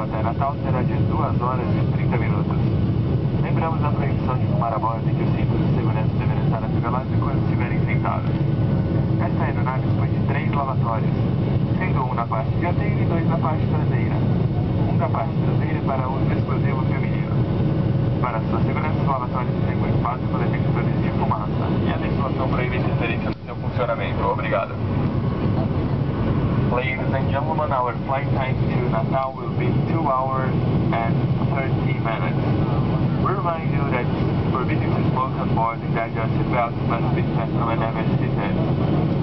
até Natal será de 2 horas e 30 minutos. Lembramos a proibição de fumar a bordo e que os cintos de segurança deverão estar afivelados enquanto estiverem sentados. Esta aeronave dispõe de 3 lavatórios, sendo um na parte dianteira e 2 na parte traseira. Um na parte traseira para uso exclusivo feminino. Para sua segurança, os lavatórios estão equipados com detectores de fumaça e a legislação proíbe interferência no seu funcionamento. Obrigado. Ladies and gentlemen, our flight time to Natal will be 2 hours and 30 minutes. We remind you that it's forbidden to smoke on board and that your seatbelt must be fastened whenever seated,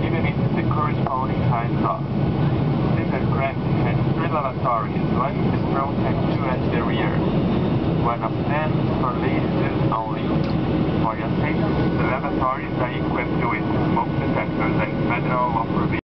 even if the corresponding sign is off. This aircraft has 3 lavatories, one in the front and 2 at the rear. One of them for ladies use only. For your safety, the lavatories are equipped with smoke detectors and federal law provisions.